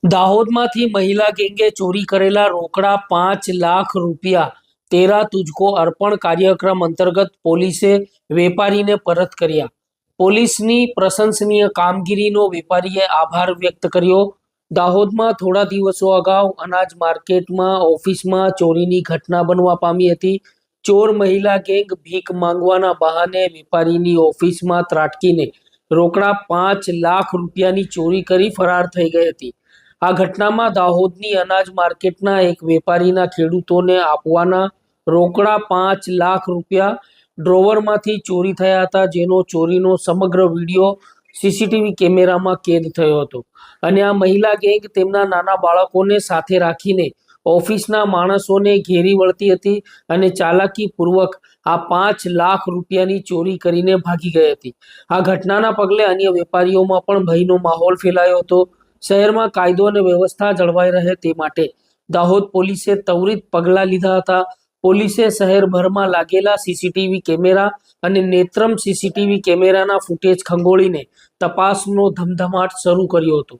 દાહોદમાંથી મહિલા ગેંગે ચોરી કરેલા રોકડા 5 લાખ રૂપિયા તેરા તુજકો અર્પણ કાર્યક્રમ અંતર્ગત પોલીસે વેપારીને પરત કર્યા. પોલીસની પ્રશંસનીય કામગીરીનો વેપારીએ આભાર વ્યક્ત કર્યો. દાહોદમાં થોડા દિવસો અગાઉ અનાજ માર્કેટમાં ઓફિસમાં ચોરીની ઘટના બનવા પામી હતી. ચોર મહિલા ગેંગ ભીખ માંગવાના બહાને વેપારીની ઓફિસમાં ત્રાટકીને રોકડા 5 લાખ રૂપિયાની ચોરી કરી ફરાર થઈ ગઈ હતી. આ ઘટનામાં દાહોદની અનાજ માર્કેટના એક વેપારીના ખેડૂતોને આપવાના રોકડા 5 લાખ રૂપિયા ડ્રોવરમાંથી ચોરી થયા હતા, જેનો ચોરીનો સમગ્ર વિડીયો સીસીટીવી કેમેરામાં કેદ થયો હતો. અને આ મહિલા ગેંગ તેમના નાના બાળકોને સાથે રાખીને ઓફિસના માણસોને ઘેરી વળતી હતી અને ચાલાકીપૂર્વક આ 5 લાખ રૂપિયાની ચોરી કરીને ભાગી ગઈ હતી. આ ઘટનાના પગલે અન્ય વેપારીઓમાં પણ ભયનો માહોલ ફેલાયો હતો. શહેરમાં કાયદો અને વ્યવસ્થા જળવાઈ રહે તે માટે દાહોદ પોલીસે ત્વરિત પગલાં લીધા હતા. પોલીસે શહેરભરમાં લાગેલા સીસીટીવી કેમેરા અને નેત્રમ સીસીટીવી કેમેરાના ફૂટેજ ખંગોળીને તપાસનો ધમધમાટ શરૂ કર્યો હતો.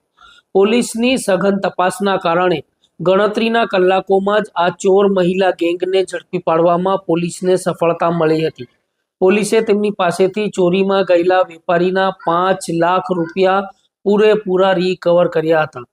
પોલીસની સઘન તપાસના કારણે ગણતરીના કલાકોમાં જ આ ચોર મહિલા ગેંગને ઝડપી પાડવામાં પોલીસને સફળતા મળી હતી. પોલીસે તેમની પાસેથી ચોરીમાં ગયેલા વેપારીના 5 લાખ રૂપિયા પૂરેપૂરા રિકવર કર્યા હતા.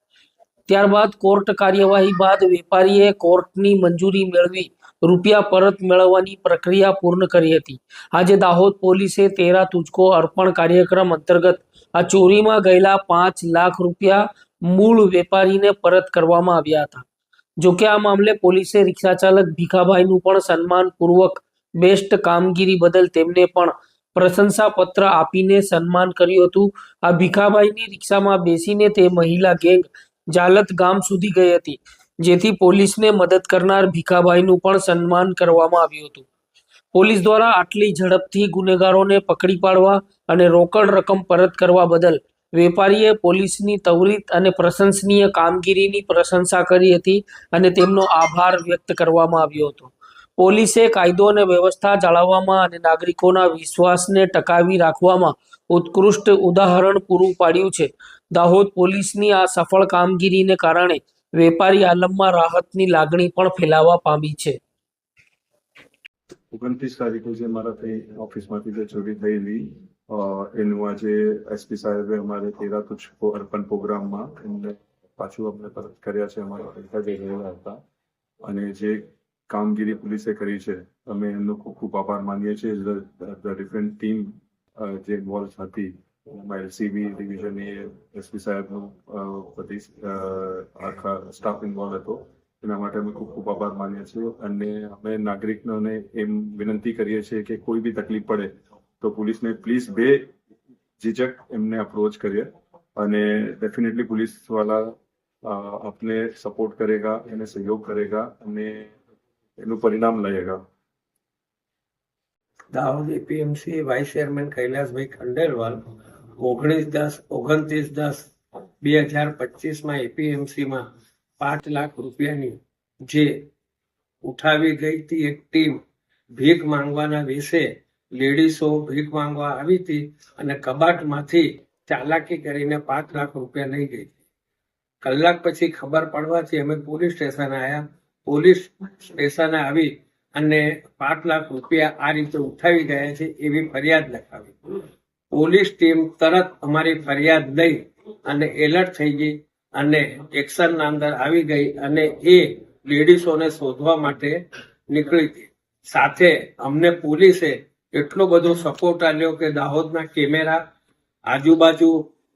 ત્યારબાદ કોર્ટ કાર્યવાહી બાદ વેપારીએ કોર્ટની મંજૂરી મેળવી રૂપિયા પરત મેળવવાની પ્રક્રિયા પૂર્ણ કરી હતી. આજે દાહોદ પોલીસે તેરા તુજકો અર્પણ કાર્યક્રમ અંતર્ગત આ ચોરીમાં ગયેલા 5 લાખ રૂપિયા મૂળ વેપારીને પરત કરવામાં આવ્યા હતા. જોકે આ મામલે પોલીસે રિક્ષાચાલક ભીખાભાઈનું પણ સન્માનપૂર્વક બેસ્ટ કામગીરી બદલ તેમને પણ પ્રશંસાપત્ર આપીને સન્માન કર્યું હતું. આ ભીખાભાઈની રિક્ષામાં બેસીને તે મહિલા ગેંગ જાલત ગામ સુધી ગઈ હતી, જેથી પોલીસને મદદ કરનાર ભીખાભાઈનું પણ સન્માન કરવામાં આવ્યું હતું. પોલીસ દ્વારા આટલી ઝડપથી ગુનેગારોને પકડી પાડવા અને રોકડ રકમ પરત કરવા બદલ વેપારીએ પોલીસની ત્વરિત અને પ્રશંસનીય કામગીરીની પ્રશંસા કરી હતી અને તેમનો આભાર વ્યક્ત કરવામાં આવ્યો હતો. પોલીસે કાયદો અને વ્યવસ્થા જાળવવામાં અને નાગરિકોના વિશ્વાસને ટકાવી રાખવામાં ઉત્કૃષ્ટ ઉદાહરણ પૂરું પાડ્યું છે. દાહોદ પોલીસની આ સફળ કામગીરીને કારણે વેપારી આલમમાં રાહતની લાગણી પણ ફેલાવા પામી છે. 29 તારીખે જે મારાથી ઓફિસમાંથી જે ચોરી થયેલી એનું આજે એસપી સાહેબે અમારે તેરા તુજકો અર્પણ પ્રોગ્રામમાં એમને પાછું અમને પરત કર્યા છે. અમારા પૈસા જે ગયેલા હતા અને જે કામગીરી પોલીસે કરી છે અમે એમનો ખૂબ ખૂબ આભાર માનીએ છીએ. ડિફરન્ટ ટીમ જે ઇન્વોલ્વ હતી, એલસીબી ડિવિઝનની એસપી સાહેબનો બધી આખા સ્ટાફ ઇન્વોલ્વ હતો, એના માટે અમે ખૂબ ખૂબ આભાર માનીએ છીએ. અને અમે નાગરિકોને એમ વિનંતી કરીએ છીએ કે કોઈ બી તકલીફ પડે તો પોલીસને પ્લીઝ બે ઝીઝક એમને અપ્રોચ કરીએ અને डेफिनेटली पुलिस वाला अपने सपोर्ट करेगा, એને सहयोग करेगा અને એનું પરિણામ લઈએગા. Dahod APMC vice chairman Kailasbhai Khandelwal 29/10/2025 એપીએમસીમાં 5 લાખ રૂપિયાની જે ઉઠાવી ગઈ હતી એક ટીમ ભીખ માંગવાના વેશે લેડીઝો ભીખ માંગવા આવી હતી અને કબાટમાંથી ચાલાકી કરીને 5 લાખ રૂપિયા લઈ ગઈ. કલાક પછી ખબર પડવાથી અમે પોલીસ સ્ટેશને આવ્યા. પોલીસ સ્ટેશને આવી અને 5 લાખ રૂપિયા આ રીતે ઉઠાવી ગયા છે એવી ફરિયાદ લખાવી. પોલીસ ટીમ તરત અમારી ફરિયાદ લઈ અને એલર્ટ થઈ ગઈ અને એક્શનના અંદર આવી ગઈ અને એ લેડીઝોને શોધવા માટે નીકળી હતી. સાથે અમને પોલીસે એટલો બધો સપોર્ટ આપ્યો કે દાહોદના કેમેરા આજુબાજુ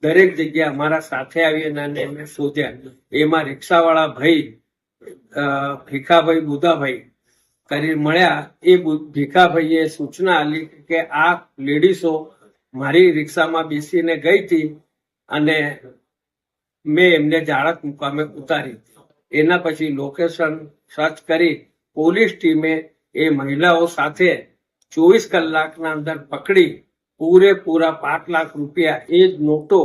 દરેક જગ્યા અમારા સાથે આવી અને એમને શોધ્યા. એમાં રિક્ષાવાળા ભાઈ ભીખાભાઈ બુધાભાઈ કરી મળ્યા. એ ભીખાભાઈએ સૂચના આપી કે આ લેડીઝો મારી રિક્ષામાં બેસીને ગઈ હતી અને મેં એમને જાળક મુકામે ઉતારી. એના પછી લોકેશન સર્ચ કરી પોલીસ ટીમે એ મહિલાઓ સાથે 24 કલાકના અંદર પકડી પૂરેપૂરા 5 લાખ રૂપિયા એ જ નોટો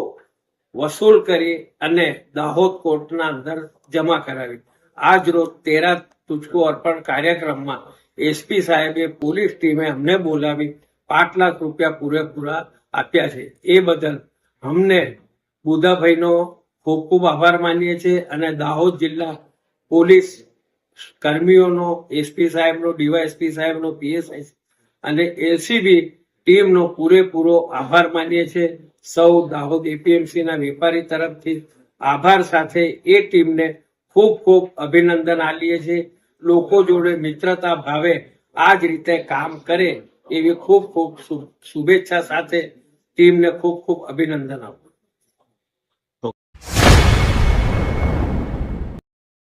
વસૂલ કરી અને દાહોદ કોર્ટના અંદર જમા કરાવી. આજ રોજ તેરા તુજકો અર્પણ કાર્યક્રમમાં એસપી સાહેબે પોલીસ ટીમે અમને બોલાવી 5 લાખ રૂપિયા પૂરેપૂરા આપ્યા છે. એ બદલ અમને બુધાભાઈનો ખૂબ ખૂબ આભાર માનીએ છીએ અને દાહોદ જિલ્લા પોલીસ કર્મીઓનો, એસપી સાહેબનો, ડીવાયએસપી સાહેબનો, પીએસઆઈ અને એલસીબી ટીમનો પૂરેપૂરો આભાર માનીએ છીએ. સૌ દાહોદ એપીએમસી ના વેપારી તરફથી આભાર સાથે એ ટીમને ખૂબ ખૂબ અભિનંદન આપીએ છીએ. લોકો જોડે મિત્રતા ભાવે આ જ રીતે કામ કરે એવી ખૂબ ખૂબ શુભેચ્છા સાથે ટીમને ખૂબ ખૂબ અભિનંદન આપું.